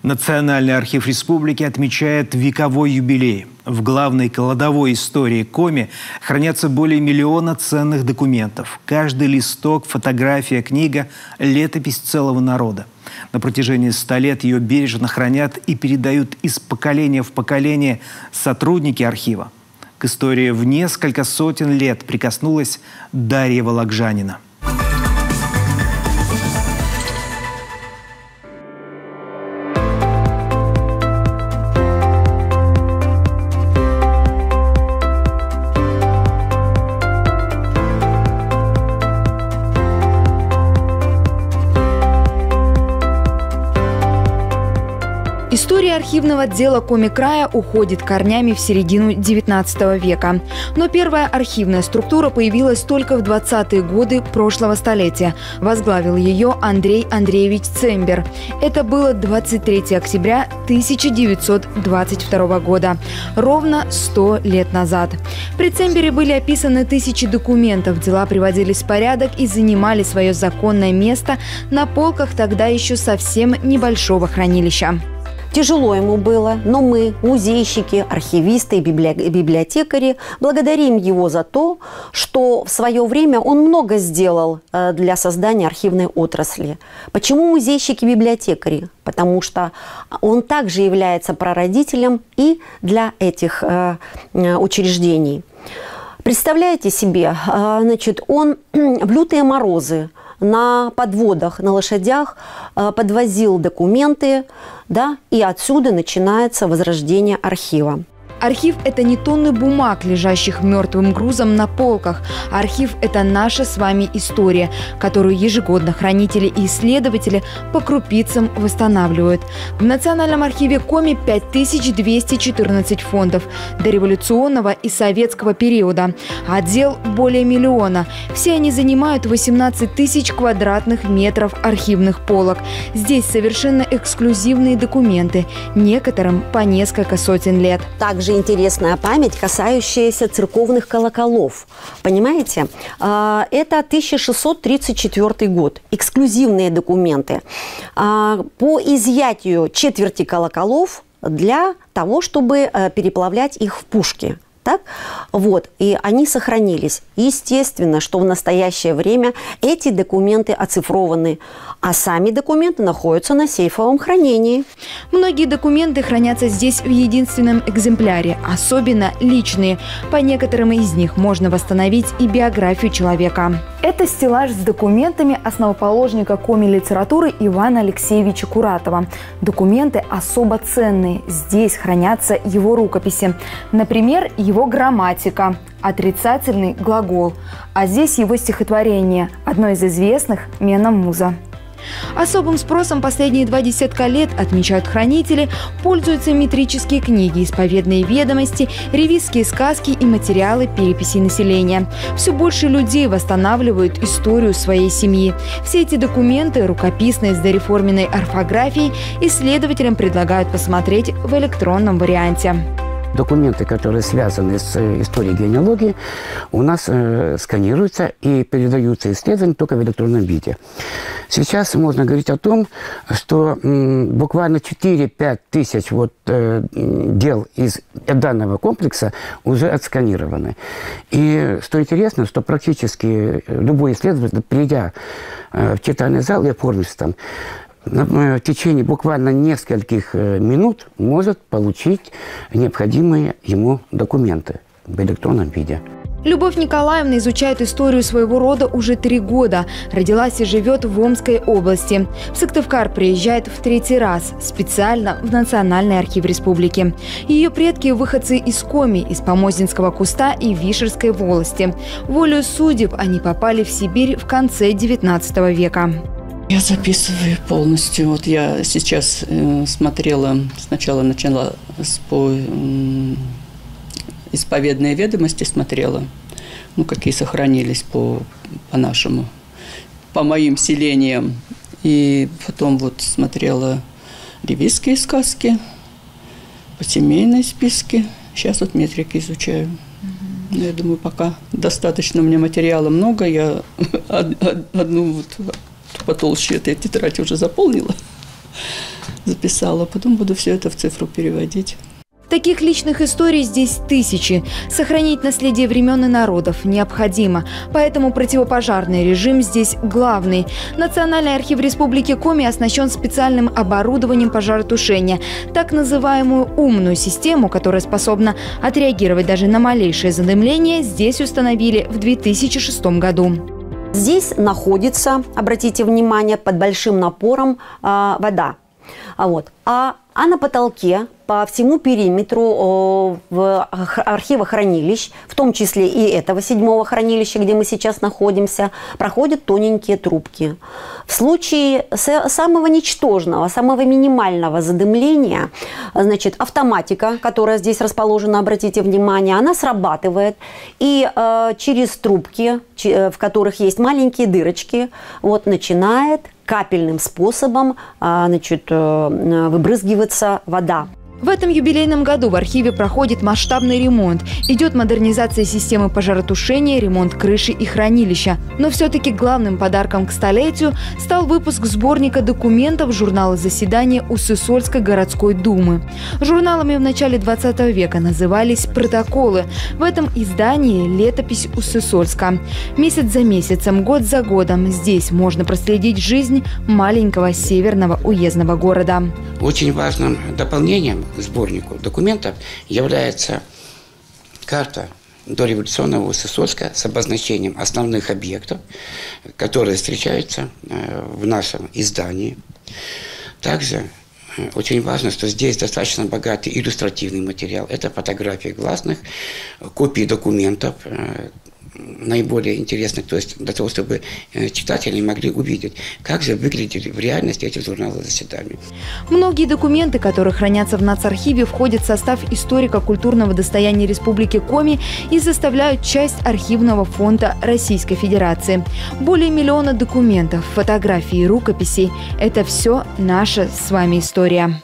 Национальный архив республики отмечает вековой юбилей. В главной кладовой истории Коми хранятся более миллиона ценных документов. Каждый листок, фотография, книга – летопись целого народа. На протяжении 100 лет ее бережно хранят и передают из поколения в поколение сотрудники архива. К истории в несколько сотен лет прикоснулась Дарья Вологжанина. История архивного отдела Коми-края уходит корнями в середину XIX века. Но первая архивная структура появилась только в 20-е годы прошлого столетия. Возглавил ее Андрей Андреевич Цембер. Это было 23 октября 1922 года, ровно 100 лет назад. При Цембере были описаны тысячи документов, дела приводились в порядок и занимали свое законное место на полках тогда еще совсем небольшого хранилища. Тяжело ему было, но мы, музейщики, архивисты и библиотекари, благодарим его за то, что в свое время он много сделал для создания архивной отрасли. Почему музейщики и библиотекари? Потому что он также является прародителем и для этих учреждений. Представляете себе, значит, он в лютые морозы на подводах, на лошадях подвозил документы, да, и отсюда начинается возрождение архива. Архив – это не тонны бумаг, лежащих мертвым грузом на полках. Архив – это наша с вами история, которую ежегодно хранители и исследователи по крупицам восстанавливают. В Национальном архиве Коми 5214 фондов дореволюционного и советского периода. Отдел более миллиона. Все они занимают 18 тысяч квадратных метров архивных полок. Здесь совершенно эксклюзивные документы, некоторым по несколько сотен лет. Также интересная память, касающаяся церковных колоколов. Понимаете? Это 1634 год. Эксклюзивные документы. По изъятию четверти колоколов для того, чтобы переплавлять их в пушки. Так? Вот. И они сохранились. Естественно, что в настоящее время эти документы оцифрованы, а сами документы находятся на сейфовом хранении. Многие документы хранятся здесь в единственном экземпляре, особенно личные. По некоторым из них можно восстановить и биографию человека. Это стеллаж с документами основоположника коми-литературы Ивана Алексеевича Куратова. Документы особо ценные. Здесь хранятся его рукописи. Например, его грамматика, отрицательный глагол. А здесь его стихотворение, одно из известных «Мена Муза». Особым спросом последние 20 лет, отмечают хранители, пользуются метрические книги, исповедные ведомости, ревизские сказки и материалы переписи населения. Все больше людей восстанавливают историю своей семьи. Все эти документы, рукописные с дореформенной орфографией, исследователям предлагают посмотреть в электронном варианте. Документы, которые связаны с историей генеалогии, у нас сканируются и передаются исследованию только в электронном виде. Сейчас можно говорить о том, что буквально 4-5 тысяч дел из данного комплекса уже отсканированы. И что интересно, что практически любой исследователь, придя в читальный зал и оформившись там, в течение буквально нескольких минут может получить необходимые ему документы в электронном виде. Любовь Николаевна изучает историю своего рода уже 3 года. Родилась и живет в Омской области. В Сыктывкар приезжает в 3-й раз, специально в Национальный архив республики. Ее предки – выходцы из Коми, из Помознинского куста и Вишерской волости. Волею судеб они попали в Сибирь в конце XIX века. Я записываю полностью. Вот я сейчас смотрела, сначала начала по исповедные ведомости смотрела, ну, какие сохранились по нашему, по моим селениям. И потом вот смотрела ревизские сказки, по семейные списки. Сейчас вот метрики изучаю. Я думаю, пока достаточно у меня материала много. Я одну вот потолще этой тетради уже заполнила. записала. Потом буду все это в цифру переводить. Таких личных историй здесь тысячи. Сохранить наследие времен и народов необходимо. Поэтому противопожарный режим здесь главный. Национальный архив Республики Коми оснащен специальным оборудованием пожаротушения. Так называемую умную систему, которая способна отреагировать даже на малейшее задымление, здесь установили в 2006 году. Здесь находится, обратите внимание, под большим напором вода. А на потолке по всему периметру в архивах хранилищ, в том числе и этого 7-го хранилища, где мы сейчас находимся, проходят тоненькие трубки. В случае самого ничтожного, самого минимального задымления, значит, автоматика, которая здесь расположена, обратите внимание, она срабатывает, и через трубки, в которых есть маленькие дырочки, начинает капельным способом выбрызгиваться вода. В этом юбилейном году в архиве проходит масштабный ремонт. Идет модернизация системы пожаротушения, ремонт крыши и хранилища. Но все-таки главным подарком к столетию стал выпуск сборника документов журнала заседания Уссысольской городской думы. Журналами в начале 20 века назывались «Протоколы». В этом издании летопись Уссысольска. Месяц за месяцем, год за годом здесь можно проследить жизнь маленького северного уездного города. Очень важным дополнением к сборнику документов является карта дореволюционного Уссысольска с обозначением основных объектов, которые встречаются в нашем издании. Также очень важно, что здесь достаточно богатый иллюстративный материал. Это фотографии гласных, копии документов, наиболее интересных, то есть для того, чтобы читатели могли увидеть, как же выглядели в реальности эти журналы заседаний. Многие документы, которые хранятся в нацархиве, входят в состав историко-культурного достояния Республики Коми и составляют часть архивного фонда Российской Федерации. Более 1 миллиона документов, фотографий и рукописей – это все наша с вами история.